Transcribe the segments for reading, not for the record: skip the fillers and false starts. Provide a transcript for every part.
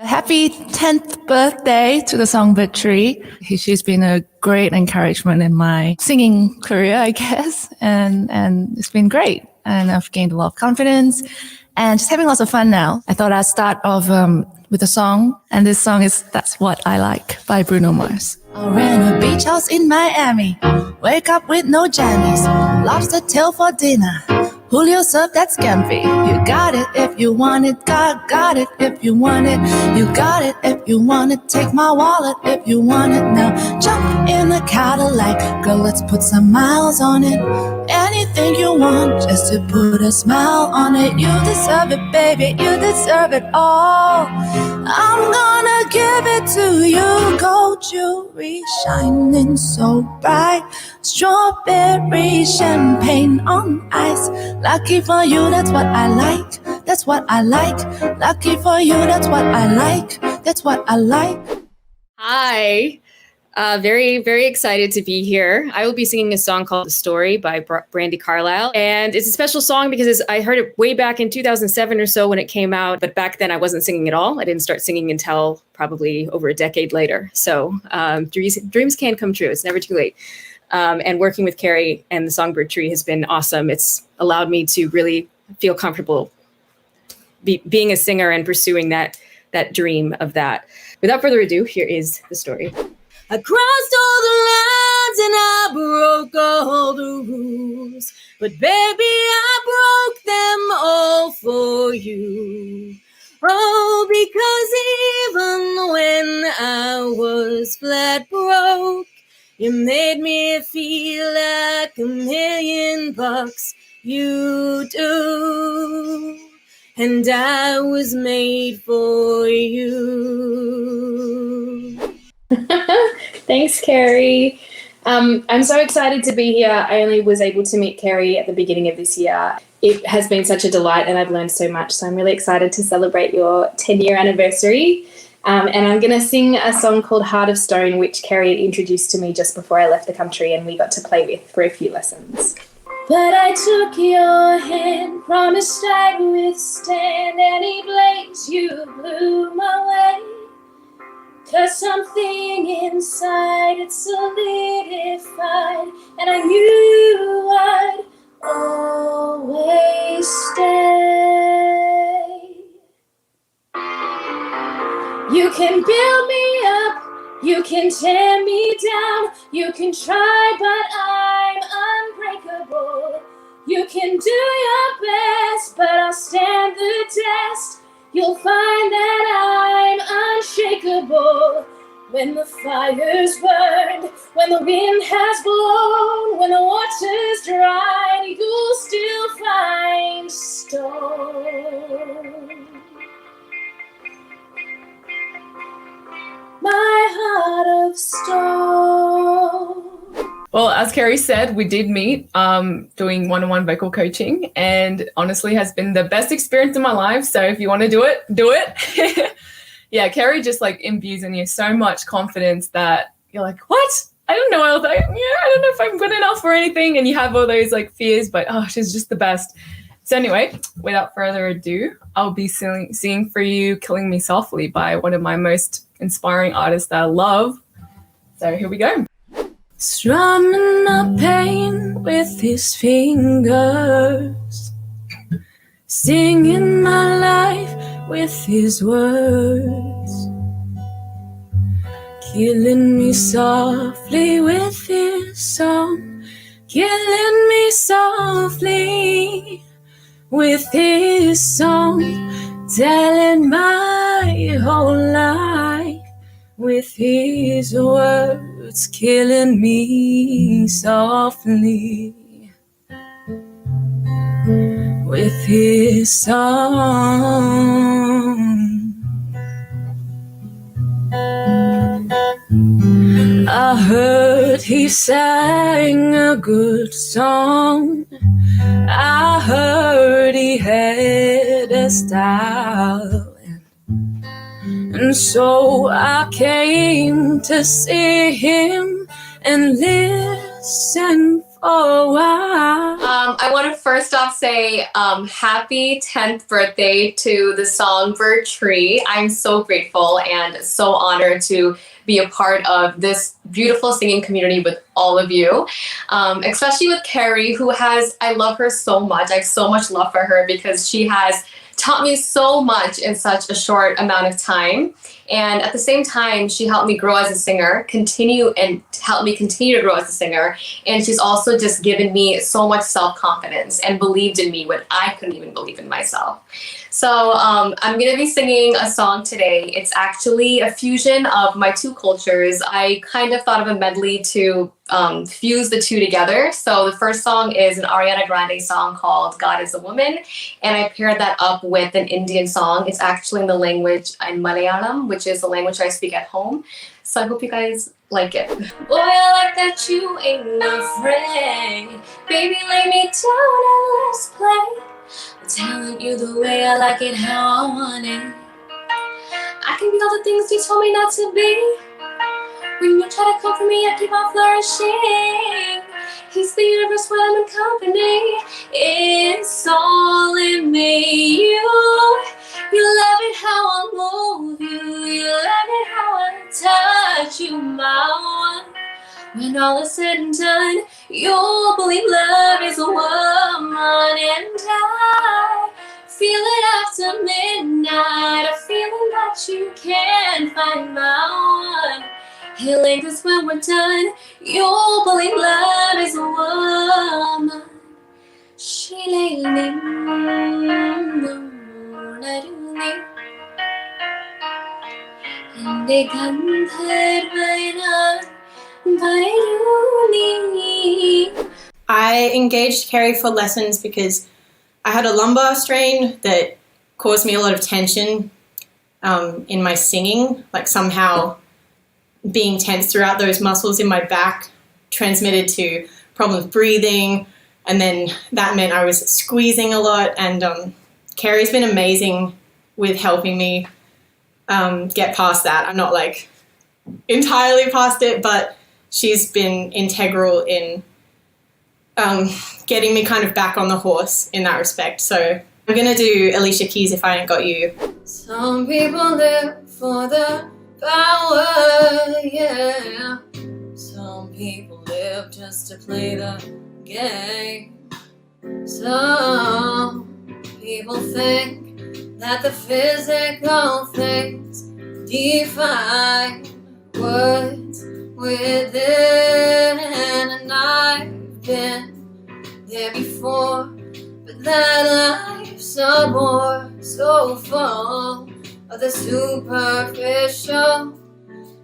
Happy 10th birthday to the Songbird Tree. She's been a great encouragement in my singing career, I guess. And it's been great. And I've gained a lot of confidence and just having lots of fun now. I thought I'd start off with a song. And this song is That's What I Like by Bruno Mars. I ran a beach house in Miami. Wake up with no jammies. Lobster tail for dinner. Julio served that scampi. You got it if you want it. Got it if you want it. You got it if you want it. Take my wallet if you want it. Now jump in the Cadillac. Girl, let's put some miles on it. Anything you want just to put a smile on it. You deserve it, baby. You deserve it all. I'm gonna give it to you. Gold jewelry shining so bright. Strawberry champagne on ice. Lucky for you, that's what I like. That's what I like. Lucky for you, that's what I like. That's what I like. Hi. Very, very excited to be here. I will be singing a song called The Story by Brandi Carlile. And it's a special song because I heard it way back in 2007 or so when it came out. But back then I wasn't singing at all. I didn't start singing until probably over a decade later. So dreams can come true. It's never too late. And working with Kerri and the Songbird Tree has been awesome. It's allowed me to really feel comfortable being a singer and pursuing that dream of that. Without further ado, here is The Story. I crossed all the lines and I broke all the rules. But baby, I broke them all for you. Oh, because even when I was flat broke, you made me feel like $1,000,000. You do. And I was made for you. Thanks, Kerri. I'm so excited to be here. I only was able to meet Kerri at the beginning of this year. It has been such a delight and I've learned so much. So I'm really excited to celebrate your 10-year anniversary. And I'm going to sing a song called Heart of Stone, which Kerri introduced to me just before I left the country and we got to play with for a few lessons. But I took your hand, promised I'd withstand any blaze you blew my way. 'Cause something inside it solidified, and I knew I'd always stay. You can build me up, you can tear me down, you can try, but I'm unbreakable. You can do your best, but I'll stand the test. You'll find that I'm unshakable. When the fire's burned, when the wind has blown, when the water's dried, you'll still find stone. My heart of stone. Well, as Kerri said, we did meet doing one-on-one vocal coaching, and honestly has been the best experience of my life. So if you want to do it, do it. Yeah, Kerri just like imbues in you so much confidence that you're like, what? I don't know. I don't know if I'm good enough or anything. And you have all those like fears, but she's just the best. So anyway, without further ado, I'll be singing for you Killing Me Softly by one of my most inspiring artists that I love. So here we go. Strumming up pain with his fingers, singing my life with his words, killing me softly with his song, killing me softly with his song, telling my whole life with his words, killing me softly with his song. I heard he sang a good song. I heard he had a style. And so I came to see him and listen for a while. I want to first off say happy 10th birthday to the Songbird Tree. I'm so grateful and so honored to be a part of this beautiful singing community with all of you, especially with Kerri, I love her so much. I have so much love for her because she has taught me so much in such a short amount of time. And at the same time, she helped me grow as a singer, help me continue to grow as a singer. And she's also just given me so much self-confidence and believed in me when I couldn't even believe in myself. So I'm going to be singing a song today. It's actually a fusion of my two cultures. I kind of thought of a medley to fuse the two together. So the first song is an Ariana Grande song called God is a Woman. And I paired that up with an Indian song. It's actually in the language in Malayalam, which is the language I speak at home. So I hope you guys like it. Boy, I like that you ain't afraid. Baby, lay me down and let's play. I'm telling you the way I like it, how I want it. I can be all the things you told me not to be. When you try to come for me, I keep on flourishing. He's the universe when I'm in company. It's all in me. You love it how I move you. You love it how I touch you, my one. When all is said and done, you'll believe love is a woman. And I feel it after midnight, a feeling that you can't find my one. It lingers when we're done, you'll believe love is a woman. I engaged Kerri for lessons because I had a lumbar strain that caused me a lot of tension in my singing, like somehow being tense throughout those muscles in my back transmitted to problems breathing, and then that meant I was squeezing a lot, and Kerri's been amazing with helping me get past that. I'm not like entirely past it, but she's been integral in getting me kind of back on the horse in that respect. So I'm going to do Alicia Keys' If I Ain't Got You. Some people live for the power, yeah. Some people live just to play the game. Some people think that the physical things define what's within, and I've been there before, but that life's a bore so full of the superficial.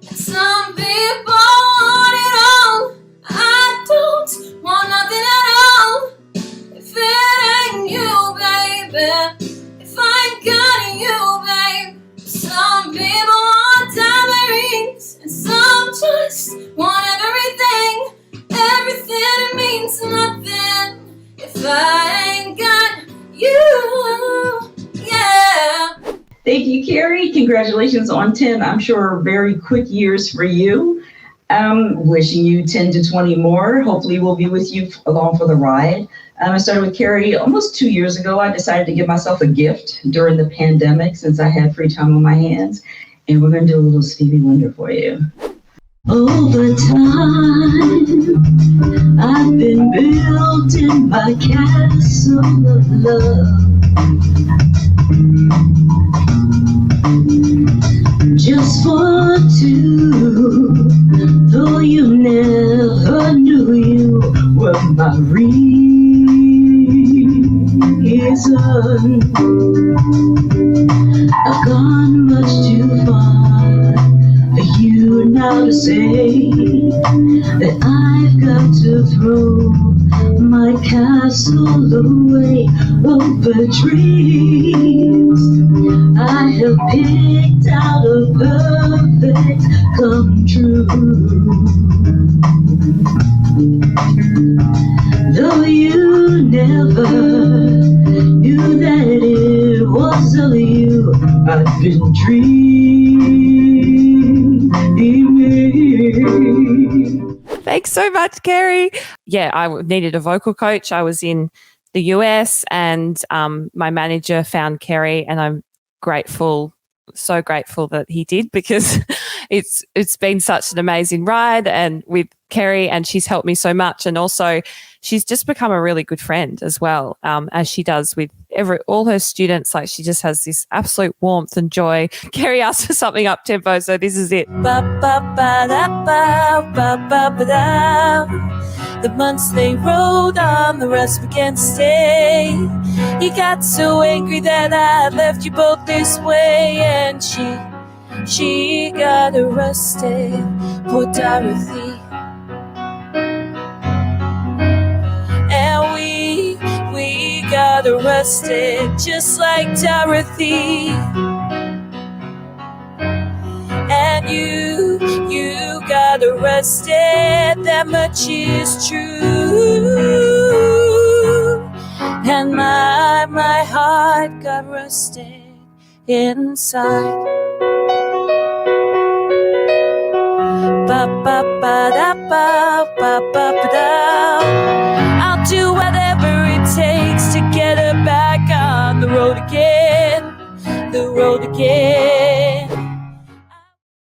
And some people want it all. I don't want nothing at all. If it ain't you, baby, if I ain't got you, babe. Some people want diamond rings, and some just want everything. Everything, it means nothing if I ain't got you, yeah. Thank you, Kerri. Congratulations on 10. I'm sure very quick years for you. Wishing you 10 to 20 more. Hopefully we'll be with you along for the ride. I started with Kerri almost 2 years ago. I decided to give myself a gift during the pandemic since I had free time on my hands. And we're going to do a little Stevie Wonder for you. Over time, I've been building my castle of love. Just for two, though you never knew you were my reason. I've gone much too far for you now to say that I've got to throw my castle away over dreams I have picked out a perfect come true. Though you never knew that it was of you I've been dreaming. Thank Thanks so much, Kerri. Yeah, I needed a vocal coach. I was in the US and my manager found Kerri, and I'm grateful, so grateful that he did, because it's been such an amazing ride and with Kerri, and she's helped me so much. And also she's just become a really good friend as well, as she does with all her students. Like, she just has this absolute warmth and joy. Kerri asked for something up tempo, so this is it. Ba, ba, ba, da, ba, ba, ba, ba, da. The months they rolled on, the rest began to stay. He got so angry that I left you both this way, and she got arrested. Poor Dorothy. And we got arrested just like Dorothy. And you got arrested, that much is true. And my heart got rusted inside. Ba ba ba da ba ba ba ba da. I'll do whatever it takes to get her back on the road again, the road again.